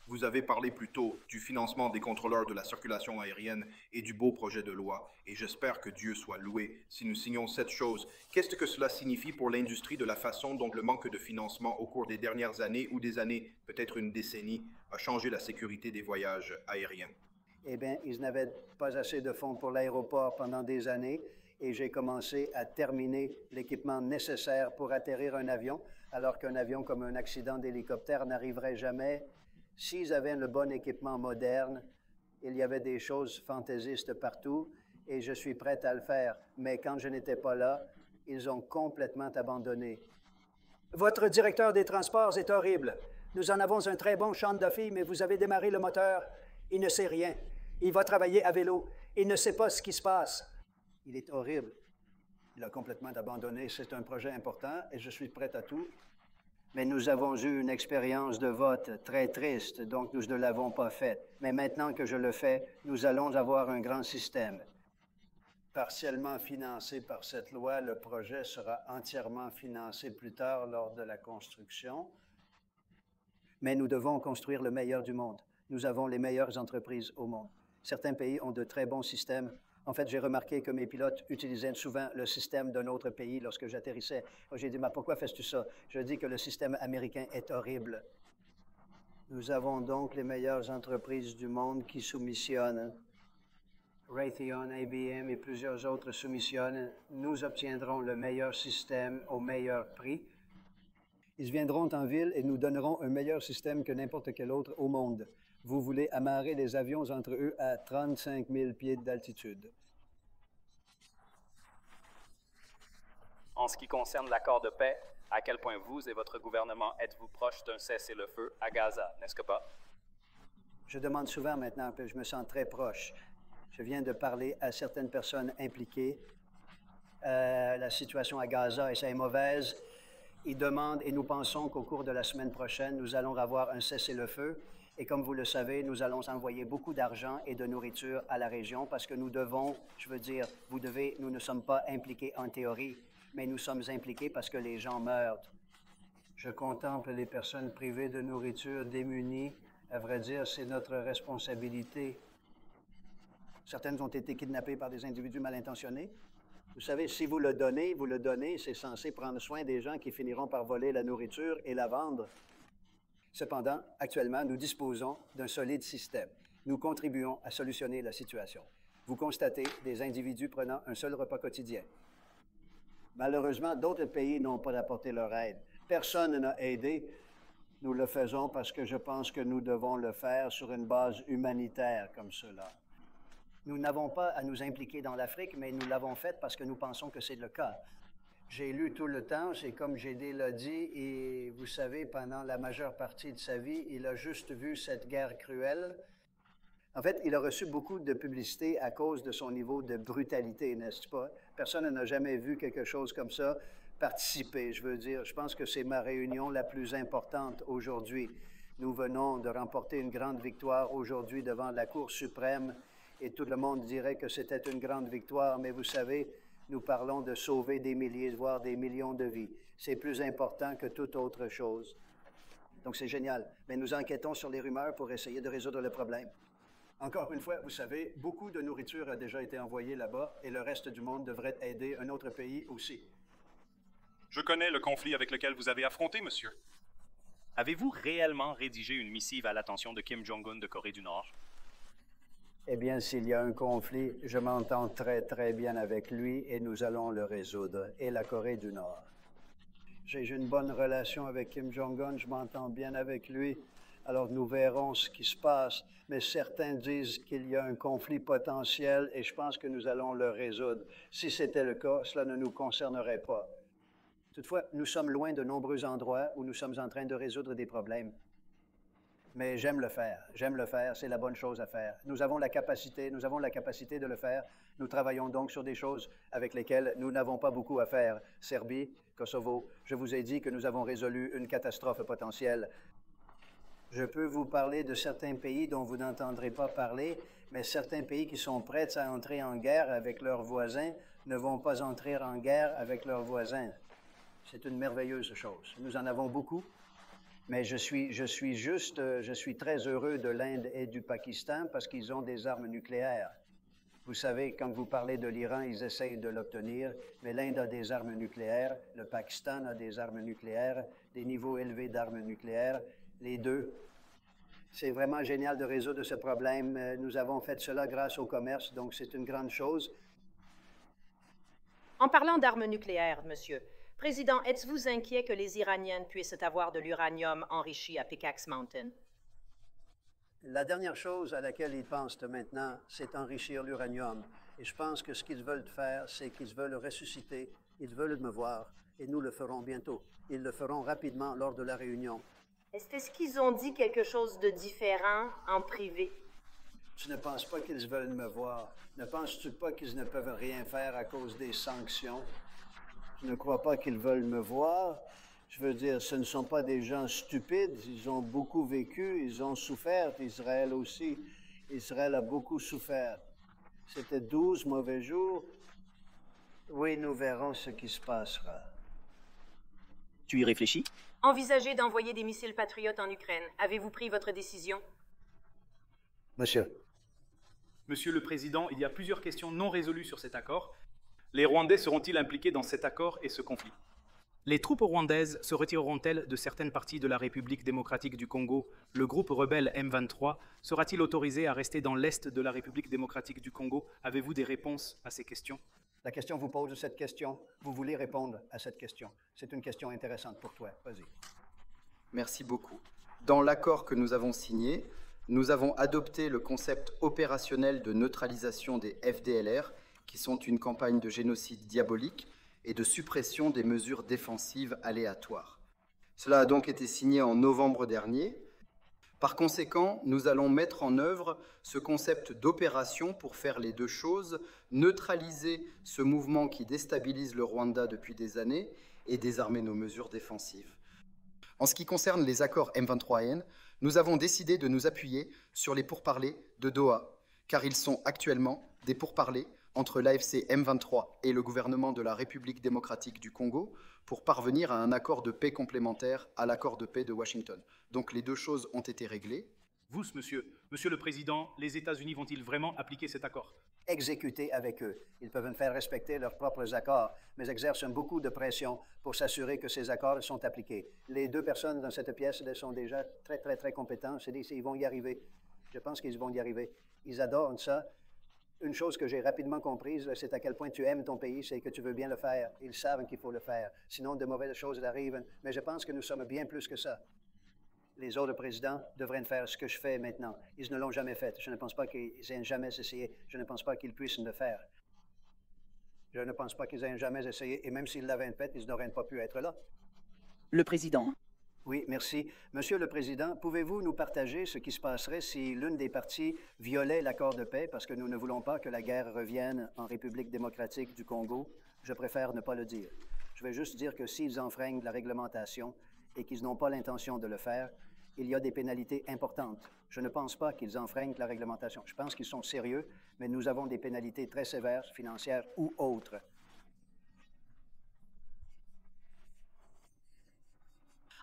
Vous avez parlé plus tôt du financement des contrôleurs de la circulation aérienne et du beau projet de loi, et j'espère que Dieu soit loué si nous signons cette chose. Qu'est-ce que cela signifie pour l'industrie de la façon dont le manque de financement au cours des dernières années ou des années, peut-être une décennie, a changé la sécurité des voyages aériens?
Eh bien, ils n'avaient pas assez de fonds pour l'aéroport pendant des années, et j'ai commencé à terminer l'équipement nécessaire pour atterrir un avion, alors qu'un avion comme un accident d'hélicoptère n'arriverait jamais. S'ils avaient le bon équipement moderne, il y avait des choses fantaisistes partout et je suis prête à le faire. Mais quand je n'étais pas là, ils ont complètement abandonné. Votre directeur des transports est horrible. Nous en avons un très bon Sean Duffy, mais vous avez démarré le moteur. Il ne sait rien. Il va travailler à vélo. Il ne sait pas ce qui se passe. Il est horrible. Il a complètement abandonné. C'est un projet important et je suis prête à tout. Mais nous avons eu une expérience de vote très triste, donc nous ne l'avons pas faite. Mais maintenant que je le fais, nous allons avoir un grand système. Partiellement financé par cette loi, le projet sera entièrement financé plus tard lors de la construction. Mais nous devons construire le meilleur du monde. Nous avons les meilleures entreprises au monde. Certains pays ont de très bons systèmes. En fait, j'ai remarqué que mes pilotes utilisaient souvent le système d'un autre pays lorsque j'atterrissais. J'ai dit, mais pourquoi fais-tu ça? Je dis que le système américain est horrible. Nous avons donc les meilleures entreprises du monde qui soumissionnent. Raytheon, IBM et plusieurs autres soumissionnent. Nous obtiendrons le meilleur système au meilleur prix. Ils viendront en ville et nous donnerons un meilleur système que n'importe quel autre au monde. Vous voulez amarrer les avions entre eux à 35 000 pieds d'altitude.
En ce qui concerne l'accord de paix, à quel point vous et votre gouvernement êtes-vous proches d'un cessez-le-feu à Gaza, n'est-ce que pas?
Je demande souvent maintenant, puis je me sens très proche. Je viens de parler à certaines personnes impliquées. La situation à Gaza est mauvaise. Ils demandent, et nous pensons qu'au cours de la semaine prochaine, nous allons avoir un cessez-le-feu. Et comme vous le savez, nous allons envoyer beaucoup d'argent et de nourriture à la région parce que nous devons, nous ne sommes pas impliqués en théorie, mais nous sommes impliqués parce que les gens meurent. Je contemple les personnes privées de nourriture, démunies. À vrai dire, c'est notre responsabilité. Certaines ont été kidnappées par des individus mal intentionnés. Vous savez, si vous le donnez, c'est censé prendre soin des gens qui finiront par voler la nourriture et la vendre. Cependant, actuellement, nous disposons d'un solide système. Nous contribuons à solutionner la situation. Vous constatez des individus prenant un seul repas quotidien. Malheureusement, d'autres pays n'ont pas apporté leur aide. Personne n'a aidé. Nous le faisons parce que je pense que nous devons le faire sur une base humanitaire comme cela. Nous n'avons pas à nous impliquer dans l'Afrique, mais nous l'avons fait parce que nous pensons que c'est le cas. J'ai lu tout le temps, c'est comme G.D. l'a dit, et vous savez, pendant la majeure partie de sa vie, il a juste vu cette guerre cruelle. En fait, il a reçu beaucoup de publicité à cause de son niveau de brutalité, n'est-ce pas? Personne n'a jamais vu quelque chose comme ça participer. Je veux dire, je pense que c'est ma réunion la plus importante aujourd'hui. Nous venons de remporter une grande victoire aujourd'hui devant la Cour suprême et tout le monde dirait que c'était une grande victoire, mais vous savez, nous parlons de sauver des milliers, voire des millions de vies. C'est plus important que toute autre chose. Donc c'est génial. Mais nous enquêtons sur les rumeurs pour essayer de résoudre le problème. Encore une fois, vous savez, beaucoup de nourriture a déjà été envoyée là-bas et le reste du monde devrait aider un autre pays aussi.
Je connais le conflit avec lequel vous avez affronté, monsieur. Avez-vous réellement rédigé une missive à l'attention de Kim Jong-un de Corée du Nord?
Eh bien, s'il y a un conflit, je m'entends très, très bien avec lui et nous allons le résoudre, et la Corée du Nord. J'ai une bonne relation avec Kim Jong-un, je m'entends bien avec lui, alors nous verrons ce qui se passe, mais certains disent qu'il y a un conflit potentiel et je pense que nous allons le résoudre. Si c'était le cas, cela ne nous concernerait pas. Toutefois, nous sommes loin de nombreux endroits où nous sommes en train de résoudre des problèmes. Mais j'aime le faire, c'est la bonne chose à faire. Nous avons la capacité de le faire. Nous travaillons donc sur des choses avec lesquelles nous n'avons pas beaucoup à faire. Serbie, Kosovo, je vous ai dit que nous avons résolu une catastrophe potentielle. Je peux vous parler de certains pays dont vous n'entendrez pas parler, mais certains pays qui sont prêts à entrer en guerre avec leurs voisins ne vont pas entrer en guerre avec leurs voisins. C'est une merveilleuse chose. Nous en avons beaucoup. Mais je suis très heureux de l'Inde et du Pakistan parce qu'ils ont des armes nucléaires. Vous savez, quand vous parlez de l'Iran, ils essayent de l'obtenir, mais l'Inde a des armes nucléaires, le Pakistan a des armes nucléaires, des niveaux élevés d'armes nucléaires, les deux. C'est vraiment génial de résoudre ce problème. Nous avons fait cela grâce au commerce, donc c'est une grande chose.
En parlant d'armes nucléaires, monsieur, Président, êtes-vous inquiet que les Iraniens puissent avoir de l'uranium enrichi à Pickaxe Mountain?
La dernière chose à laquelle ils pensent maintenant, c'est enrichir l'uranium. Et je pense que ce qu'ils veulent faire, c'est qu'ils veulent ressusciter, ils veulent me voir, et nous le ferons bientôt. Ils le feront rapidement lors de la réunion.
Est-ce qu'ils ont dit quelque chose de différent en privé?
Tu ne penses pas qu'ils veulent me voir? Ne penses-tu pas qu'ils ne peuvent rien faire à cause des sanctions? Je ne crois pas qu'ils veulent me voir. Je veux dire, ce ne sont pas des gens stupides. Ils ont beaucoup vécu, ils ont souffert. Israël aussi. Israël a beaucoup souffert. C'était 12 mauvais jours. Oui, nous verrons ce qui se passera.
Tu y réfléchis?
Envisagez d'envoyer des missiles patriotes en Ukraine. Avez-vous pris votre décision?
Monsieur.
Monsieur le Président, il y a plusieurs questions non résolues sur cet accord. Les Rwandais seront-ils impliqués dans cet accord et ce conflit? Les troupes rwandaises se retireront-elles de certaines parties de la République démocratique du Congo? Le groupe rebelle M23 sera-t-il autorisé à rester dans l'est de la République démocratique du Congo? Avez-vous des réponses à ces questions?
La question vous pose cette question. Vous voulez répondre à cette question. C'est une question intéressante pour toi. Vas-y.
Merci beaucoup. Dans l'accord que nous avons signé, nous avons adopté le concept opérationnel de neutralisation des FDLR, qui sont une campagne de génocide diabolique et de suppression des mesures défensives aléatoires. Cela a donc été signé en novembre dernier. Par conséquent, nous allons mettre en œuvre ce concept d'opération pour faire les deux choses, neutraliser ce mouvement qui déstabilise le Rwanda depuis des années et désarmer nos mesures défensives. En ce qui concerne les accords M23N, nous avons décidé de nous appuyer sur les pourparlers de Doha, car ils sont actuellement des pourparlers entre l'AFC M23 et le gouvernement de la République démocratique du Congo pour parvenir à un accord de paix complémentaire à l'accord de paix de Washington. Donc les deux choses ont été réglées.
Vous, monsieur le Président, les États-Unis vont-ils vraiment appliquer cet accord?
Exécuter avec eux. Ils peuvent faire respecter leurs propres accords, mais exercent beaucoup de pression pour s'assurer que ces accords sont appliqués. Les deux personnes dans cette pièce sont déjà très, très, très compétentes. Ils vont y arriver. Je pense qu'ils vont y arriver. Ils adorent ça. Une chose que j'ai rapidement comprise, c'est à quel point tu aimes ton pays, c'est que tu veux bien le faire. Ils savent qu'il faut le faire. Sinon, de mauvaises choses arrivent. Mais je pense que nous sommes bien plus que ça. Les autres présidents devraient faire ce que je fais maintenant. Ils ne l'ont jamais fait. Je ne pense pas qu'ils aient jamais essayé. Je ne pense pas qu'ils puissent le faire. Je ne pense pas qu'ils aient jamais essayé. Et même s'ils l'avaient fait, ils n'auraient pas pu être là.
Le Président,
Oui, merci. Monsieur le Président, pouvez-vous nous partager ce qui se passerait si l'une des parties violait l'accord de paix, parce que nous ne voulons pas que la guerre revienne en République démocratique du Congo? Je préfère ne pas le dire. Je vais juste dire que s'ils enfreignent la réglementation et qu'ils n'ont pas l'intention de le faire, il y a des pénalités importantes. Je ne pense pas qu'ils enfreignent la réglementation. Je pense qu'ils sont sérieux, mais nous avons des pénalités très sévères, financières ou autres.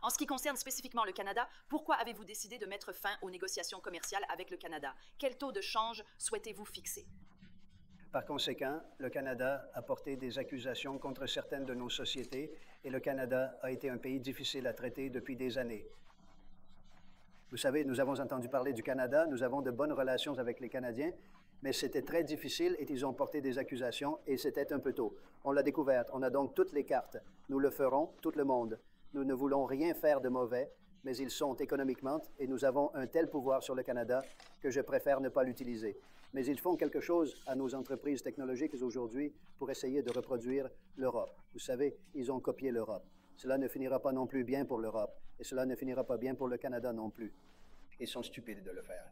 En ce qui concerne spécifiquement le Canada, pourquoi avez-vous décidé de mettre fin aux négociations commerciales avec le Canada? Quel taux de change souhaitez-vous fixer?
Par conséquent, le Canada a porté des accusations contre certaines de nos sociétés et le Canada a été un pays difficile à traiter depuis des années. Vous savez, nous avons entendu parler du Canada, nous avons de bonnes relations avec les Canadiens, mais c'était très difficile et ils ont porté des accusations et c'était un peu tôt. On l'a découvert, on a donc toutes les cartes. Nous le ferons, tout le monde. Nous ne voulons rien faire de mauvais, mais ils sont économiquement et nous avons un tel pouvoir sur le Canada que je préfère ne pas l'utiliser. Mais ils font quelque chose à nos entreprises technologiques aujourd'hui pour essayer de reproduire l'Europe. Vous savez, ils ont copié l'Europe. Cela ne finira pas non plus bien pour l'Europe et cela ne finira pas bien pour le Canada non plus. Ils sont stupides de le faire.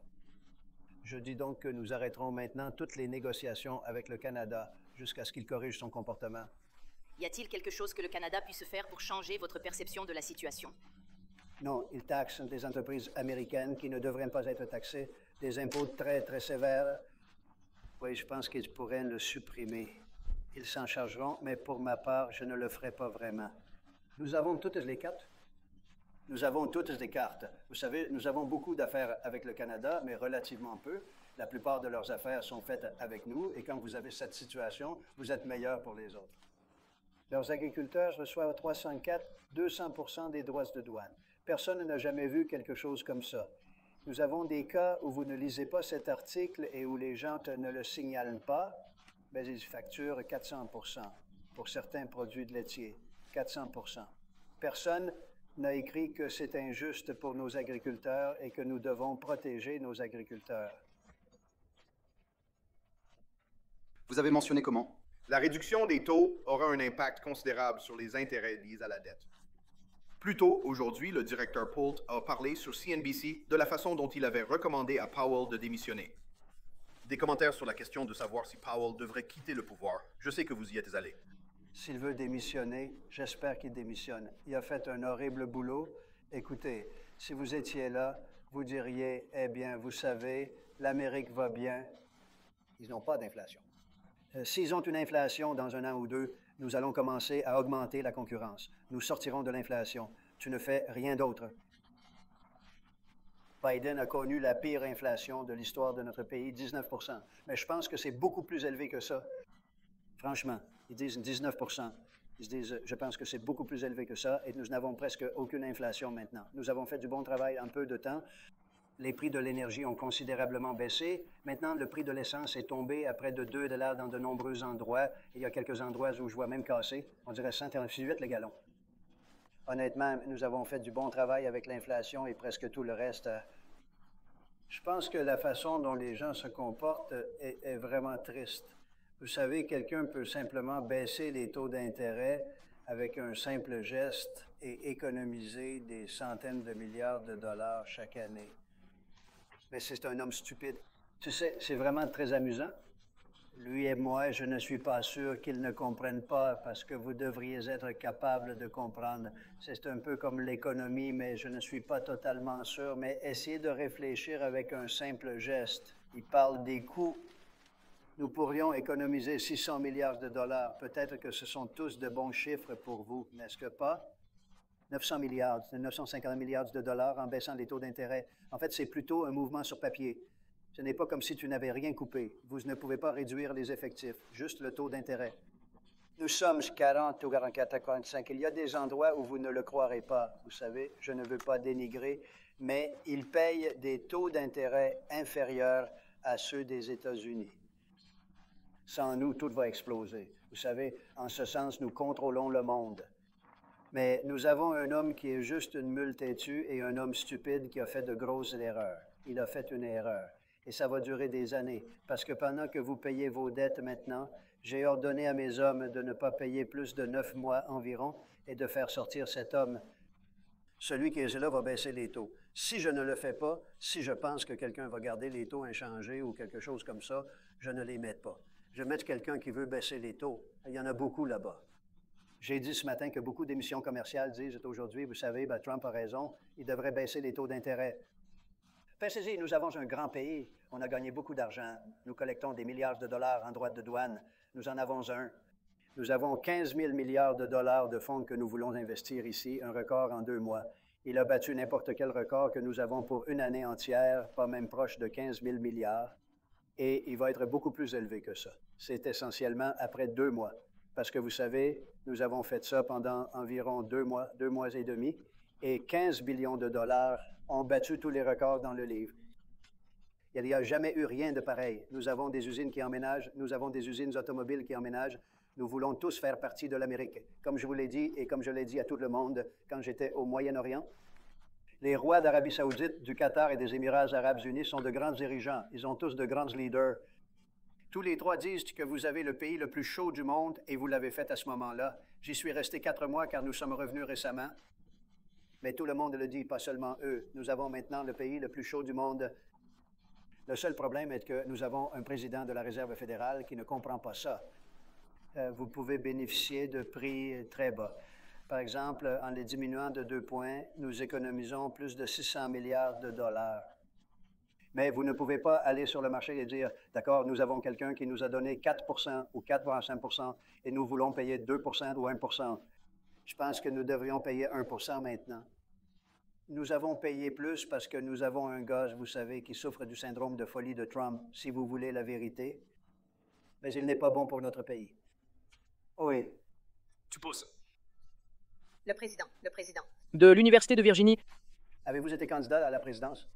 Je dis donc que nous arrêterons maintenant toutes les négociations avec le Canada jusqu'à ce qu'il corrige son comportement.
Y a-t-il quelque chose que le Canada puisse faire pour changer votre perception de la situation?
Non, ils taxent des entreprises américaines qui ne devraient pas être taxées, des impôts très, très sévères. Oui, je pense qu'ils pourraient le supprimer. Ils s'en chargeront, mais pour ma part, je ne le ferai pas vraiment. Nous avons toutes les cartes. Nous avons toutes les cartes. Vous savez, nous avons beaucoup d'affaires avec le Canada, mais relativement peu. La plupart de leurs affaires sont faites avec nous, et quand vous avez cette situation, vous êtes meilleur pour les autres. Leurs agriculteurs reçoivent 304, 200% des droits de douane. Personne n'a jamais vu quelque chose comme ça. Nous avons des cas où vous ne lisez pas cet article et où les gens ne le signalent pas, mais ils facturent 400%. Pour certains produits de laitiers, 400%. Personne n'a écrit que c'est injuste pour nos agriculteurs et que nous devons protéger nos agriculteurs.
Vous avez mentionné comment?
La réduction des taux aura un impact considérable sur les intérêts liés à la dette. Plus tôt, aujourd'hui, le directeur Poult a parlé sur CNBC de la façon dont il avait recommandé à Powell de démissionner. Des commentaires sur la question de savoir si Powell devrait quitter le pouvoir. Je sais que vous y êtes allé.
S'il veut démissionner, j'espère qu'il démissionne. Il a fait un horrible boulot. Écoutez, si vous étiez là, vous diriez, eh bien, vous savez, l'Amérique va bien. Ils n'ont pas d'inflation. S'ils ont une inflation dans un an ou deux, nous allons commencer à augmenter la concurrence. Nous sortirons de l'inflation. Tu ne fais rien d'autre. Biden a connu la pire inflation de l'histoire de notre pays, 19%. Mais je pense que c'est beaucoup plus élevé que ça. Franchement, ils disent 19%. Ils disent, je pense que c'est beaucoup plus élevé que ça et nous n'avons presque aucune inflation maintenant. Nous avons fait du bon travail en peu de temps. Les prix de l'énergie ont considérablement baissé. Maintenant, le prix de l'essence est tombé à près de 2 $ dans de nombreux endroits. Il y a quelques endroits où je vois même casser. On dirait 138 le gallon. Honnêtement, nous avons fait du bon travail avec l'inflation et presque tout le reste. Je pense que la façon dont les gens se comportent est vraiment triste. Vous savez, quelqu'un peut simplement baisser les taux d'intérêt avec un simple geste et économiser des centaines de milliards de dollars chaque année. Mais c'est un homme stupide. Tu sais, c'est vraiment très amusant. Lui et moi, je ne suis pas sûr qu'ils ne comprennent pas parce que vous devriez être capable de comprendre. C'est un peu comme l'économie, mais je ne suis pas totalement sûr. Mais essayez de réfléchir avec un simple geste. Il parle des coûts. Nous pourrions économiser 600 milliards de dollars. Peut-être que ce sont tous de bons chiffres pour vous, n'est-ce que pas? 900 milliards, 950 milliards de dollars en baissant les taux d'intérêt. En fait, c'est plutôt un mouvement sur papier. Ce n'est pas comme si tu n'avais rien coupé. Vous ne pouvez pas réduire les effectifs, juste le taux d'intérêt. Nous sommes 40 ou 44 à 45. Il y a des endroits où vous ne le croirez pas. Vous savez, je ne veux pas dénigrer, mais ils payent des taux d'intérêt inférieurs à ceux des États-Unis. Sans nous, tout va exploser. Vous savez, en ce sens, nous contrôlons le monde. Mais nous avons un homme qui est juste une mule têtue et un homme stupide qui a fait de grosses erreurs. Il a fait une erreur. Et ça va durer des années. Parce que pendant que vous payez vos dettes maintenant, j'ai ordonné à mes hommes de ne pas payer plus de 9 mois environ et de faire sortir cet homme. Celui qui est là va baisser les taux. Si je ne le fais pas, si je pense que quelqu'un va garder les taux inchangés ou quelque chose comme ça, je ne les mets pas. Je mets quelqu'un qui veut baisser les taux. Il y en a beaucoup là-bas. J'ai dit ce matin que beaucoup d'émissions commerciales disent aujourd'hui, vous savez, ben, Trump a raison, il devrait baisser les taux d'intérêt. Pensez-y, nous avons un grand pays. On a gagné beaucoup d'argent. Nous collectons des milliards de dollars en droits de douane. Nous en avons un. Nous avons 15 000 milliards de dollars de fonds que nous voulons investir ici, un record en 2 mois. Il a battu n'importe quel record que nous avons pour une année entière, pas même proche de 15 000 milliards. Et il va être beaucoup plus élevé que ça. C'est essentiellement après 2 mois. Parce que vous savez, nous avons fait ça pendant environ 2 mois et demi, et 15 billions de dollars ont battu tous les records dans le livre. Il n'y a jamais eu rien de pareil. Nous avons des usines qui emménagent, nous avons des usines automobiles qui emménagent. Nous voulons tous faire partie de l'Amérique. Comme je vous l'ai dit et comme je l'ai dit à tout le monde quand j'étais au Moyen-Orient, les rois d'Arabie saoudite, du Qatar et des Émirats arabes unis sont de grands dirigeants. Ils ont tous de grands leaders. Tous les 3 disent que vous avez le pays le plus chaud du monde et vous l'avez fait à ce moment-là. J'y suis resté 4 mois car nous sommes revenus récemment. Mais tout le monde le dit, pas seulement eux. Nous avons maintenant le pays le plus chaud du monde. Le seul problème est que nous avons un président de la Réserve fédérale qui ne comprend pas ça. Vous pouvez bénéficier de prix très bas. Par exemple, en les diminuant de 2 points, nous économisons plus de 600 milliards de dollars. Mais vous ne pouvez pas aller sur le marché et dire, d'accord, nous avons quelqu'un qui nous a donné 4 ou 4,5 et nous voulons payer 2 ou 1 Je pense que nous devrions payer 1 maintenant. Nous avons payé plus parce que nous avons un gars, vous savez, qui souffre du syndrome de folie de Trump, si vous voulez la vérité. Mais il n'est pas bon pour notre pays. Oui.
Tu pousses.
Le président.
De l'Université de Virginie.
Avez-vous été candidat à la présidence?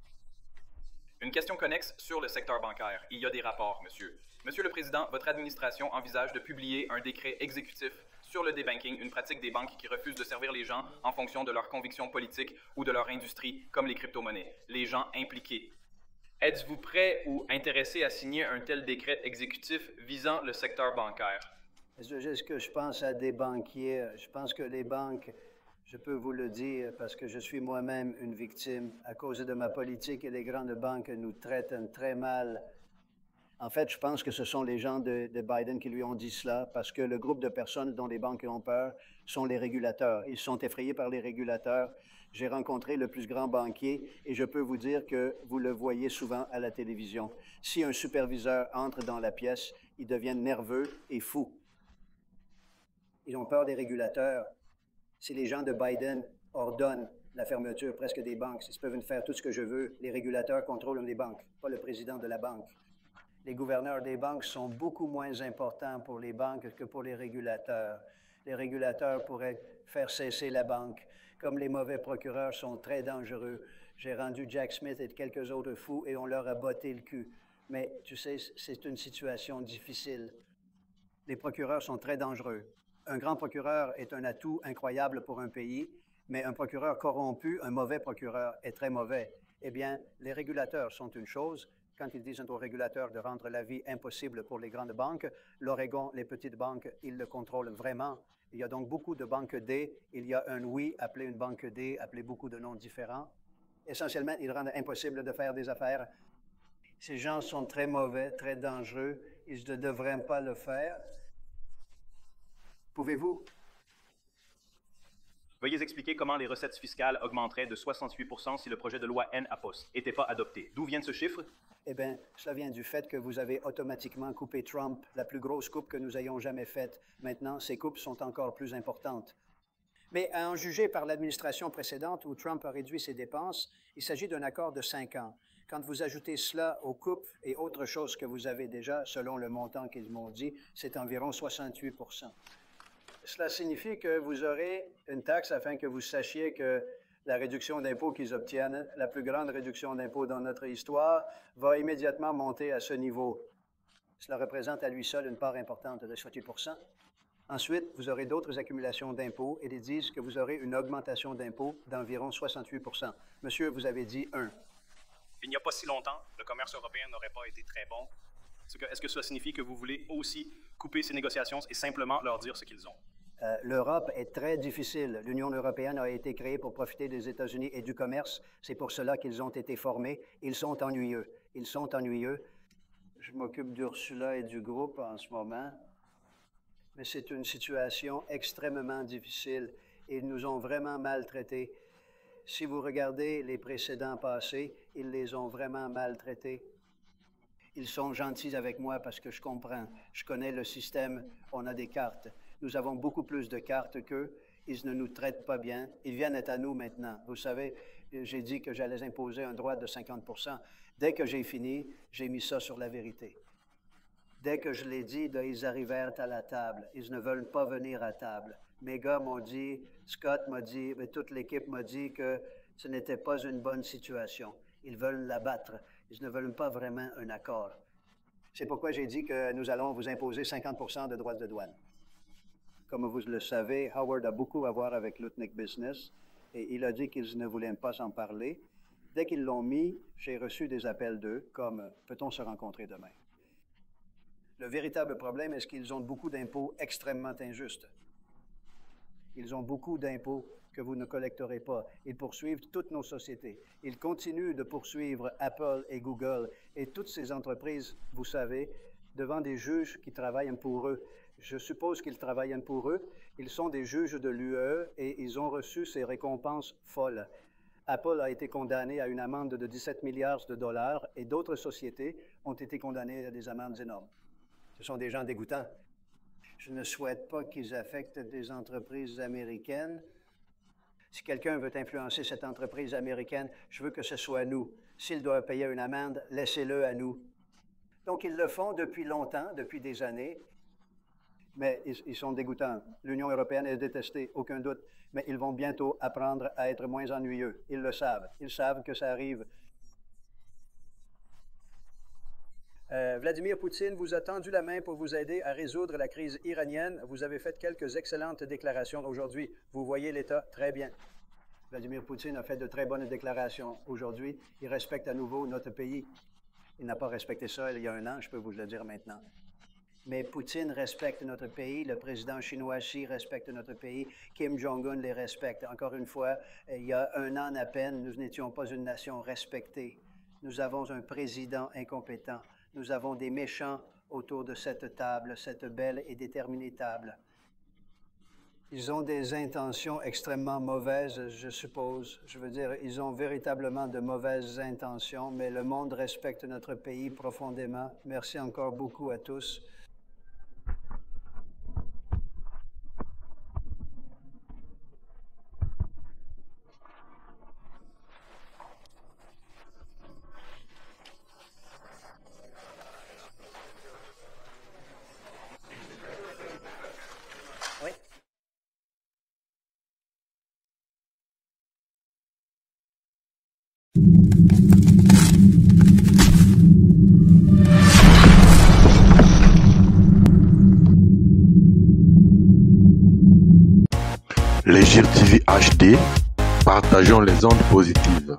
Une question connexe sur le secteur bancaire. Il y a des rapports, monsieur. Monsieur le Président, votre administration envisage de publier un décret exécutif sur le débanking, une pratique des banques qui refusent de servir les gens en fonction de leurs convictions politiques ou de leur industrie, comme les crypto-monnaies. Les gens impliqués. Êtes-vous prêt ou intéressé à signer un tel décret exécutif visant le secteur bancaire?
Est-ce que je pense à des banquiers? Je pense que les banques, je peux vous le dire parce que je suis moi-même une victime. À cause de ma politique, et les grandes banques nous traitent très mal. En fait, je pense que ce sont les gens de Biden qui lui ont dit cela parce que le groupe de personnes dont les banques ont peur sont les régulateurs. Ils sont effrayés par les régulateurs. J'ai rencontré le plus grand banquier et je peux vous dire que vous le voyez souvent à la télévision. Si un superviseur entre dans la pièce, ils deviennent nerveux et fous. Ils ont peur des régulateurs. Si les gens de Biden ordonnent la fermeture presque des banques, ils peuvent faire tout ce que je veux, les régulateurs contrôlent les banques, pas le président de la banque. Les gouverneurs des banques sont beaucoup moins importants pour les banques que pour les régulateurs. Les régulateurs pourraient faire cesser la banque. Comme les mauvais procureurs sont très dangereux, j'ai rendu Jack Smith et quelques autres fous et on leur a botté le cul. Mais tu sais, c'est une situation difficile. Les procureurs sont très dangereux. Un grand procureur est un atout incroyable pour un pays, mais un procureur corrompu, un mauvais procureur, est très mauvais. Eh bien, les régulateurs sont une chose. Quand ils disent aux régulateurs de rendre la vie impossible pour les grandes banques, l'Oregon, les petites banques, ils le contrôlent vraiment. Il y a donc beaucoup de banques D. Il y a un oui, appelé une banque D, appelé beaucoup de noms différents. Essentiellement, ils rendent impossible de faire des affaires. Ces gens sont très mauvais, très dangereux. Ils ne devraient pas le faire. Pouvez-vous?
Veuillez expliquer comment les recettes fiscales augmenteraient de 68% si le projet de loi N-APOS n'était pas adopté. D'où vient ce chiffre?
Eh bien, cela vient du fait que vous avez automatiquement coupé Trump, la plus grosse coupe que nous ayons jamais faite. Maintenant, ces coupes sont encore plus importantes. Mais à en juger par l'administration précédente où Trump a réduit ses dépenses, il s'agit d'un accord de 5 ans. Quand vous ajoutez cela aux coupes et autres choses que vous avez déjà, selon le montant qu'ils m'ont dit, c'est environ 68%. Cela signifie que vous aurez une taxe afin que vous sachiez que la réduction d'impôts qu'ils obtiennent, la plus grande réduction d'impôts dans notre histoire, va immédiatement monter à ce niveau. Cela représente à lui seul une part importante de 68%. Ensuite, vous aurez d'autres accumulations d'impôts et ils disent que vous aurez une augmentation d'impôts d'environ 68%. Monsieur, vous avez dit 1.
Il n'y a pas si longtemps, le commerce européen n'aurait pas été très bon. Est-ce que cela signifie que vous voulez aussi couper ces négociations et simplement leur dire ce qu'ils ont?
L'Europe est très difficile. L'Union européenne a été créée pour profiter des États-Unis et du commerce. C'est pour cela qu'ils ont été formés. Ils sont ennuyeux. Ils sont ennuyeux. Je m'occupe d'Ursula et du groupe en ce moment. Mais c'est une situation extrêmement difficile. Ils nous ont vraiment maltraités. Si vous regardez les précédents passés, ils les ont vraiment maltraités. Ils sont gentils avec moi parce que je comprends. Je connais le système. On a des cartes. Nous avons beaucoup plus de cartes qu'eux. Ils ne nous traitent pas bien. Ils viennent être à nous maintenant. Vous savez, j'ai dit que j'allais imposer un droit de 50 %. Dès que j'ai fini, j'ai mis ça sur la vérité. Dès que je l'ai dit, là, ils arrivèrent à la table. Ils ne veulent pas venir à table. Mes gars m'ont dit, Scott m'a dit, toute l'équipe m'a dit que ce n'était pas une bonne situation. Ils veulent l'abattre. Ils ne veulent pas vraiment un accord. C'est pourquoi j'ai dit que nous allons vous imposer 50 % de droits de douane. Comme vous le savez, Howard a beaucoup à voir avec Lutnick Business et il a dit qu'ils ne voulaient pas en parler. Dès qu'ils l'ont mis, j'ai reçu des appels d'eux comme « Peut-on se rencontrer demain ?» Le véritable problème est qu'ils ont beaucoup d'impôts extrêmement injustes. Ils ont beaucoup d'impôts que vous ne collecterez pas. Ils poursuivent toutes nos sociétés. Ils continuent de poursuivre Apple et Google et toutes ces entreprises, vous savez, devant des juges qui travaillent pour eux. Je suppose qu'ils travaillent pour eux. Ils sont des juges de l'UE et ils ont reçu ces récompenses folles. Apple a été condamné à une amende de 17 milliards de dollars et d'autres sociétés ont été condamnées à des amendes énormes. Ce sont des gens dégoûtants. Je ne souhaite pas qu'ils affectent des entreprises américaines. Si quelqu'un veut influencer cette entreprise américaine, je veux que ce soit nous. S'il doit payer une amende, laissez-le à nous. Donc, ils le font depuis longtemps, depuis des années. Mais ils sont dégoûtants. L'Union européenne est détestée, aucun doute. Mais ils vont bientôt apprendre à être moins ennuyeux. Ils le savent. Ils savent que ça arrive. Vladimir Poutine vous a tendu la main pour vous aider à résoudre la crise iranienne. Vous avez fait quelques excellentes déclarations aujourd'hui. Vous voyez l'État très bien. Vladimir Poutine a fait de très bonnes déclarations aujourd'hui. Il respecte à nouveau notre pays. Il n'a pas respecté ça il y a un an, je peux vous le dire maintenant. Mais Poutine respecte notre pays, le président chinois Xi respecte notre pays, Kim Jong-un les respecte. Encore une fois, il y a un an à peine, nous n'étions pas une nation respectée. Nous avons un président incompétent. Nous avons des méchants autour de cette table, cette belle et déterminée table. Ils ont des intentions extrêmement mauvaises, je suppose. Je veux dire, ils ont véritablement de mauvaises intentions, mais le monde respecte notre pays profondément. Merci encore beaucoup à tous.
Les GIR TV HD, partageons les ondes positives.